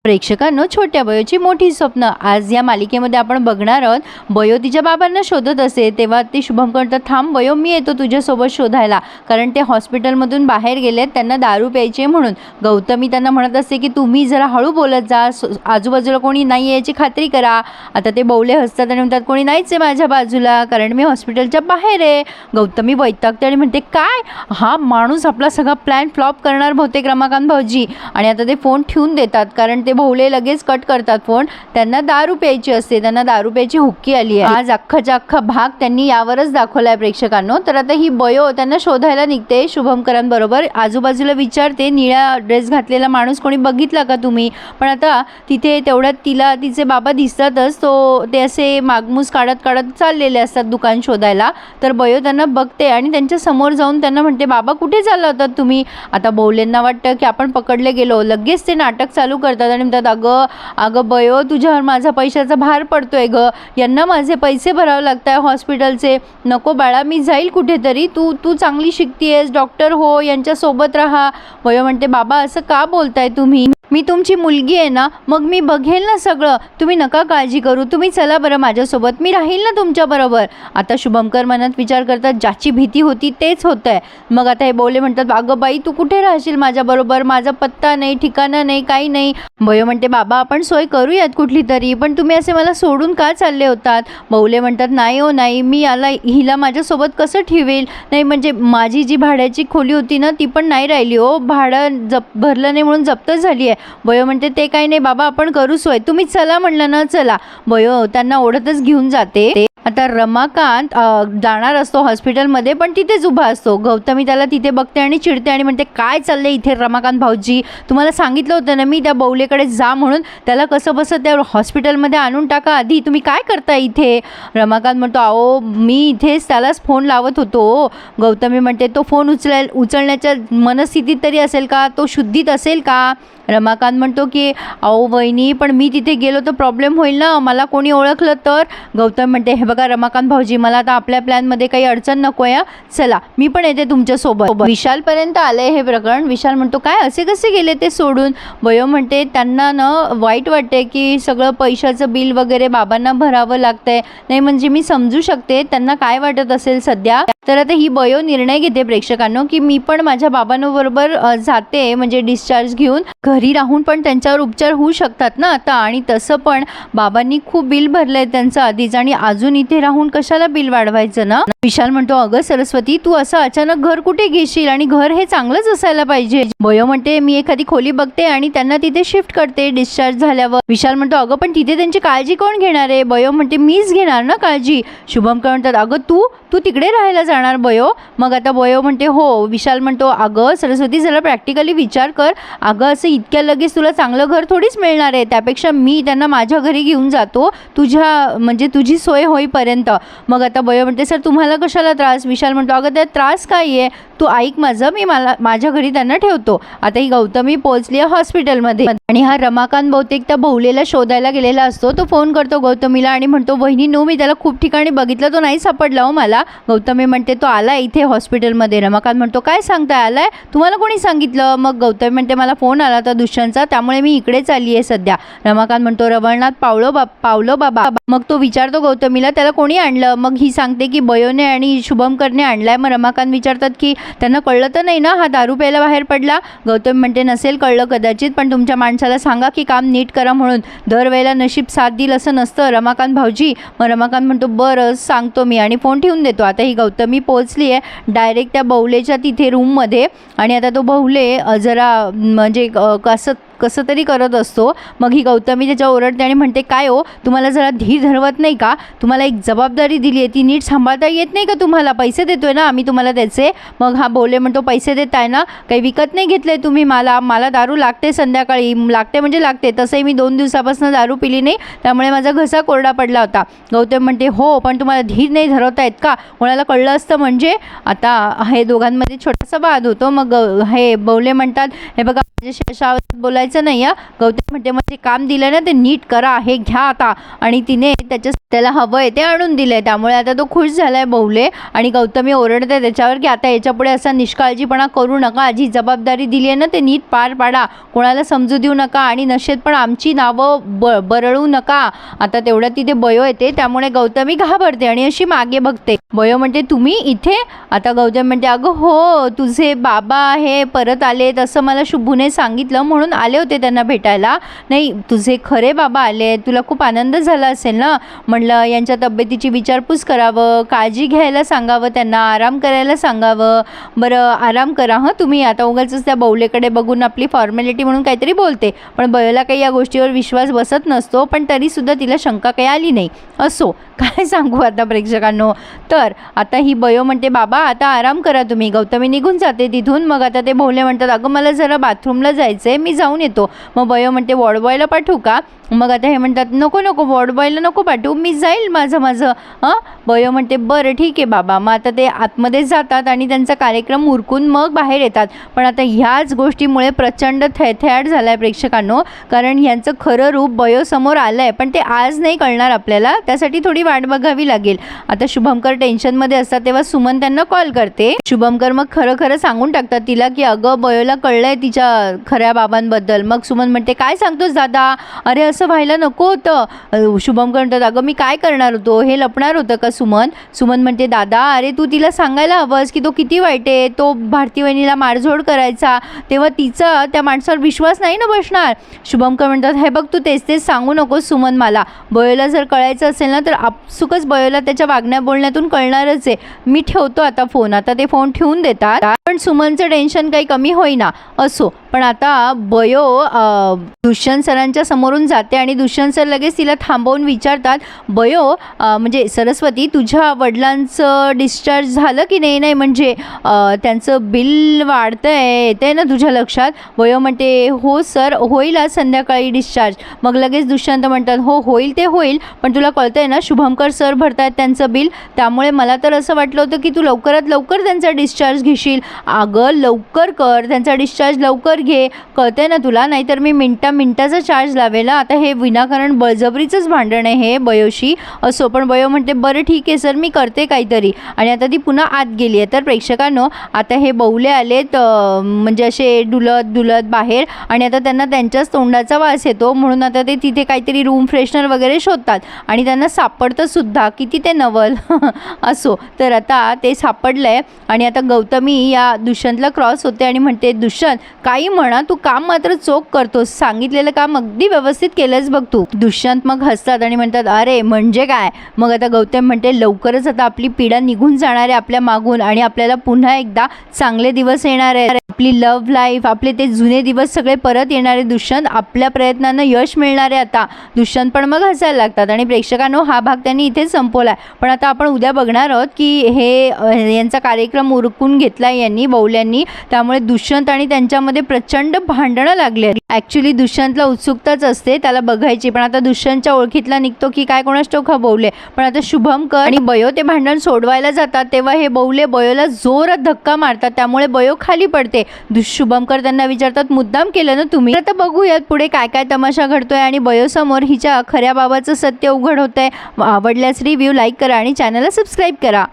प्रेक्षकांनो, छोट्या बयोची मोठी स्वप्न आज या मालिकेमध्ये आपण बघणार आहोत. बयो तिच्या बाबांना शोधत असे तेव्हा ते शुभम म्हणतात, थांब बयो, मी येतो तुझ्यासोबत शोधायला, कारण ते हॉस्पिटलमधून बाहेर गेलेत, त्यांना दारू प्यायची म्हणून. गौतमी त्यांना म्हणत असते की तुम्ही जरा हळू बोलत जा, आजूबाजूला कोणी नाही याची खात्री करा. आता ते बवले हसतात आणि म्हणतात, कोणी नाहीच आहे माझ्या बाजूला, कारण मी हॉस्पिटलच्या बाहेर आहे. गौतमी वैतागते आणि म्हणते, काय हा माणूस आपला सगळा प्लॅन फ्लॉप करणार बहुतेक रमाकांत भाऊजी. आणि आता ते फोन ठेवून देतात, कारण ते भाऊले लगेच कट करतात फोन. त्यांना दारू प्यायची असते, त्यांना दारू प्यायची हुक्की आली आहे. आज अख्खाच्या अख्खा भाग त्यांनी यावरच दाखवलाय प्रेक्षकांनो. तर आता ही बयो त्यांना शोधायला निघते शुभमकरांबरोबर. आजूबाजूला विचारते, निळ्या ड्रेस घातलेला माणूस कोणी बघितला का तुम्ही. पण आता तिथे तेवढ्यात तिला तिचे बाबा दिसतातच, ते असे मागमूस काढत काढत चाललेले असतात दुकान शोधायला. तर बयो त्यांना बघते आणि त्यांच्या समोर जाऊन त्यांना म्हणते, बाबा कुठे चालला होतात तुम्ही. आता बवलेंना वाटतं की आपण पकडले गेलो. लगेच ते नाटक चालू करतात आणि म्हणतात, अगं बयो, तुझ्यावर माझा पैशाचा भार पडतोय ग, यांना माझे पैसे भरावे लागत आहे हॉस्पिटलचे. नको बाळा, मी जाईल कुठेतरी, तू चांगली शिकतेस, डॉक्टर हो, यांच्यासोबत राहा. बयो म्हणते, बाबा असं का बोलताय तुम्ही, मी तुमची मुलगी आहे ना, मग मी बघेल ना सगळं, तुम्ही नका काळजी करू, तुम्ही चला बरं माझ्यासोबत, मी राहील ना तुमच्याबरोबर. आता शुभमकर मनात विचार करतात, ज्याची भीती होती तेच होतं आहे. मग आता हे बोले म्हणतात, अगं बाई, तू कुठे राहशील माझ्याबरोबर, माझा पत्ता नाही, ठिकाणा नाही, काही नाही. बयो म्हणते, बाबा आपण सोय करूयात कुठली तरी, पण तुम्ही असे मला सोडून का चालले होतात. बवले म्हणतात, नाही हो नाही, मी हिला माझ्यासोबत कसं ठेवेल. नाही म्हणजे माझी जी भाड्याची खोली होती ना, ती पण नाही राहिली हो, भाडं भरलं नाही म्हणून जप्त झाली आहे. बयो म्हणते, ते काही नाही बाबा, आपण करू सोय, तुम्ही चला म्हणलं ना, चला. बयो त्यांना ओढतच घेऊन जाते. आता रमाकांत जाणार असतो हॉस्पिटलमध्ये, पण तिथेच उभा असतो. गौतमी त्याला तिथे बघते आणि चिडते आणि म्हणते, काय चाललंय इथे रमाकांत भाऊजी, तुम्हाला सांगितलं होतं ना मी त्या बवलेकडे जा म्हणून, त्याला कसं बसं त्या हॉस्पिटलमध्ये आणून टाका आधी, तुम्ही काय करता इथे. रमाकांत म्हणतो, अहो मी इथेच त्यालाच फोन लावत होतो. गौतमी म्हणते, तो फोन उचलण्याच्या मनस्थितीत तरी असेल का, तो शुद्धीत असेल का. रमाकांत म्हणतो की अहो वहिनी, पण मी तिथे गेलो तर प्रॉब्लेम होईल ना, मला कोणी ओळखलं तर. गौतम म्हणते, हे बघा रमाकांत भाऊजी, मला आता आपल्या प्लॅनमध्ये काही अडचण नको आहे, चला मी पण येते तुमच्यासोबत. विशालपर्यंत आलंय हे प्रकरण. विशाल म्हणतो, काय असे कसे गेले ते सोडून. बयो म्हणते, त्यांना ना वाईट वाटते की सगळं पैशाचं बिल वगैरे बाबांना भरावं लागतंय. नाही म्हणजे मी समजू शकते त्यांना काय वाटत असेल सध्या. तर आता ही बयो निर्णय घेते प्रेक्षकांनो की मी पण माझ्या बाबांबरोबर जाते, म्हणजे डिस्चार्ज घेऊन घरी राहून पण त्यांच्यावर उपचार होऊ शकतात ना आता. आणि तसं पण बाबांनी खूप बिल भरलंय त्यांचं आधीच, आणि अजून इथे राहून कशाला बिल वाढवायचं ना. विशाल म्हणतो, अगं सरस्वती, तू असं अचानक घर कुठे घेशील, आणि घर हे चांगलंच असायला पाहिजे. बयो म्हणते, मी एखादी खोली बघते आणि त्यांना तिथे शिफ्ट करते डिस्चार्ज झाल्यावर. विशाल म्हणतो, अगं पण तिथे त्यांची काळजी कोण घेणार आहे. बयो म्हणते, मीच घेणार ना काळजी. शुभम म्हणतात, अगं तू तिकडे राहायला जाणार बयो. मग आता बयो म्हणते, हो. विशाल म्हणतो, अगं सरस्वती, जरा प्रॅक्टिकली विचार कर, अगं असं इतक्या लगेच तुला चांगलं घर थोडीच मिळणार आहे, त्यापेक्षा मी त्यांना माझ्या घरी घेऊन जातो तुझी सोय होईपर्यंत. मग आता बयो म्हणते, सर तुम्हाला कशाला त्रास. विशाल म्हणतो, अगं त्यात त्रास काय आहे, तू ऐक माझं, मी माझ्या घरी त्यांना ठेवतो. आता ही गौतमी पोहोचली आहे हॉस्पिटलमध्ये, आणि हा रमाकांत बहुतेक त्या बवलेला शोधायला गेलेला असतो. तो फोन करतो गौतमीला आणि म्हणतो, वहिनी नो, मी त्याला खूप ठिकाणी बघितलं, तो नाही सापडला हो मला. गौतमी म्हणते, तो आला इथे हॉस्पिटलमध्ये. रमाकांत म्हणतो, काय सांगताय, आलाय, तुम्हाला कोणी सांगितलं. मग गौतमी म्हणते, मला फोन आला होता दुष्यंतचा, त्यामुळे मी इकडेच आली आहे सध्या. रमाकांत म्हणतो, रवळनाथ पावलो बाबा. मग तो विचारतो गौतमीला, त्याला कोणी आणलं. मग ही सांगते की बयोने आणि शुभमकरने आणलाय. मग रमाकांत विचारतात की त्यांना कळलं तर नाही ना हा दारू प्यायला बाहेर पडला. गौतमी म्हणते, नसेल कळलं कदाचित, पण तुमच्या माणसाला सांगा की काम नीट करा म्हणून, दरवेळेला नशीब साथ देईल असं नसतं रमाकांत भाऊजी. मग रमाकांत म्हणतो, बरं सांगतो मी, आणि फोन ठेवून देतो. आता ही गौतमी पोहोचली आहे डायरेक्ट त्या बवलेच्या तिथे रूममध्ये, आणि आता तो बवले जरा म्हणजे कसं तरी करत असतो. मग ही गौतमी त्याच्या ओरडते आणि म्हणते, काय हो, तुम्हाला जरा धीर धरवत नाही का, तुम्हाला एक जबाबदारी दिली आहे, ती नीट सांभाळता येत नाही का तुम्हाला, पैसे देतोय ना आम्ही तुम्हाला त्याचे. मग हा बोले म्हणतो, पैसे देताय ना, काही विकत नाही घेतलंय तुम्ही, मला दारू लागते, संध्याकाळी लागते म्हणजे लागते, तसंही मी 2 दिवसापासून दारू पिली नाही, त्यामुळे माझा घसा कोरडा पडला होता. गौतम म्हणते, हो पण तुम्हाला धीर नाही धरवता येत का, कोणाला कळलं असतं म्हणजे. आता हे दोघांमध्ये छोटासा वाद होतो. मग हे बोले म्हणतात, हे बघा माझ्याशी अशा बोलायचं बोलायचं नाही हा. गौतम म्हणते मग ते काम दिलं ना ते नीट करा, हे घ्या आता. आणि तिने त्याला हवंय ते आणून दिलंय. त्यामुळे आता तो खुश झालाय बवले. आणि गौतमी ओरडते त्याच्यावर की आता याच्यापुढे असा निष्काळजीपणा करू नका, जी जबाबदारी दिली आहे ना ते नीट पार पाडा, कोणाला समजू देऊ नका आणि नशेत पण आमची नावं बरळू नका. आता तेवढ्या तिथे बयो येते, त्यामुळे गौतमी घाबरते आणि अशी मागे बघते. बयो म्हणते तुम्ही इथे? आता गौतम म्हणते अगं हो, तुझे बाबा हे परत आले तसं मला शुभूने सांगितलं, म्हणून आले होते त्यांना भेटायला. नाही, तुझे खरे बाबा आले, तुला खूप आनंद झाला असेल ना. म्हणलं यांच्या तब्येतीची विचारपूस करावं, काळजी घ्यायला सांगावं, त्यांना आराम करायला सांगावं. बरं आराम करा हं तुम्ही. आता उगाचच त्या बवलेकडे बघून आपली फॉर्मॅलिटी म्हणून काहीतरी बोलते, पण बयोला काही या गोष्टीवर विश्वास बसत नसतो. पण तरीसुद्धा तिला शंका काही आली नाही. असो, काय सांगू आता प्रेक्षकांनो. तर आता ही बयो म्हणते बाबा आता आराम करा तुम्ही. गौतमी निघून जाते तिथून. मग आता ते भोवले म्हणतात अगं मला जरा बाथरूमला जायचं आहे, मी जाऊन येतो. मग बयो म्हणते वॉर्ड बॉयला पाठवू का? मग आता हे म्हणतात नको नको, वॉर्ड बॉयला नको पाठवू, मी जाईल माझं. हां, बयो म्हणते बरं ठीक आहे बाबा. मग आता ते आतमध्ये जातात आणि त्यांचा कार्यक्रम उरकून मग बाहेर येतात. पण आता ह्याच गोष्टीमुळे प्रचंड थैथयाट झाला आहे प्रेक्षकांनो, कारण ह्यांचं खरं रूप बयोसमोर आलं आहे, पण ते आज नाही कळणार आपल्याला, त्यासाठी थोडी वाट बघावी लागेल. आता शुभमकर टेन्शनमध्ये असतात तेव्हा सुमन त्यांना कॉल करते. शुभमकर मग खरं सांगून टाकतात तिला की अगं बयोला कळलंय तिच्या खऱ्या बाबांबद्दल. मग सुमन म्हणते काय सांगतोस दादा, अरे असं व्हायला नको होतं. शुभमकर म्हणतात अगं मी काय करणार होतो, हे लपणार होतं का सुमन. सुमन म्हणते दादा अरे तू तिला सांगायला हवंस की तो किती वाईट आहे, तो भारती वहिनीला मारझोड करायचा, तेव्हा तिचा त्या माणसावर विश्वास नाही ना बसणार. शुभमकर म्हणतात हे बघ तू तेच सांगू नकोस सुमन मला. बयोला जर कळायचं असेल ना तर आपसुकच बयोला त्याच्या वागण्या बोलण्यातून कळणारच आहे. मी ठेवतो आता फोन. आता ते फोन ठेवून देतात. पण सुमनचं टेन्शन काही कमी होईना. असो, पण आता बयो दुष्यंत सरांच्या समोरून जाते आणि दुष्यंत सर लगेच तिला थांबवून विचारतात बयो म्हणजे सरस्वती तुझ्या वडिलांचं डिस्चार्ज झालं की नाही. नाही म्हणजे त्यांचं बिल वाढतंय येते ना तुझ्या लक्षात. बयो म्हणते हो सर होईल आज संध्याकाळी डिस्चार्ज. मग लगेच दुष्यंत म्हणतात हो होईल ते होईल, पण तुला कळतंय ना शुभमकर सर भरतायत त्यांचं बिल, त्यामुळे मला तर असं वाटलं होतं की तू लवकरात लवकर त्यांचा डिस्चार्ज घेशील. अगं लवकर कर, त्यांचा डिस्चार्ज लवकर घे, कळतंय ना तुला, नाहीतर मी मिनटाचा चार्ज लावेल. आता हे विनाकारण बळजबरीचंच भांडण आहे हे बयोशी. असो, पण बयो म्हणते बरं ठीक आहे सर मी करते काहीतरी. आणि आता ती पुन्हा आत गेली आहे. तर प्रेक्षकांनो आता हे बवले आलेत म्हणजे असे डुलत बाहेर, आणि आता त्यांना त्यांच्याच तोंडाचा वास येतो, म्हणून आता ते तिथे काहीतरी रूम फ्रेशनर वगैरे शोधतात आणि त्यांना सापडतं सुद्धा. किती ते नवल. असो, तर आता ते सापडलंय आणि आता गौतमी या दुष्यंतला क्रॉस होते आणि म्हणते दुष्यंत काही म्हणा तू काम मात्र चोख करतोस, सांगितलेलं काम अगदी व्यवस्थित केलंच बघ तू. दुष्यंत मग हसतात आणि म्हणतात अरे म्हणजे काय. मग आता गौतम म्हणते लवकरच आता आपली पिढा निघून जाणार आहे आपल्या मागून आणि आपल्याला पुन्हा एकदा चांगले दिवस येणार आहे. आपली लव्ह लाईफ, आपले ते जुने दिवस सगळे परत येणारे. दुष्यंत आपल्या प्रयत्नांना यश मिळणार आहे आता. दुष्यंत पण मग हसायला लागतात. आणि प्रेक्षकांनो हा भाग त्यांनी इथेच संपवलाय. पण आता आपण उद्या बघणार आहोत की हे यांचा कार्यक्रम उरकून घेतलाय यांनी बवल्यांनी, त्यामुळे दुष्यंत आणि त्यांच्यामध्ये प्रचंड भांडणं लागले. ॲक्च्युली दुष्यंतला उत्सुकताच असते त्याला बघायची, पण आता दुष्यंतच्या ओळखीतला निघतो की काय कोणास ठाऊक हा बवले. पण आता शुभमकर आणि बयो ते भांडण सोडवायला जातात तेव्हा हे बवले बयोला जोरात धक्का मारतात, त्यामुळे बयो खाली पडते. शुभमकर त्यांना विचारतात मुद्दाम केलं ना तुम्ही. आता बघूयात पुढे काय काय तमाशा घडतोय आणि बयोसमोर हिच्या खऱ्या बाबाचं सत्य उघड होतंय. आवडल्यास रिव्ह्यू लाईक करा आणि चॅनलला सबस्क्राईब करा.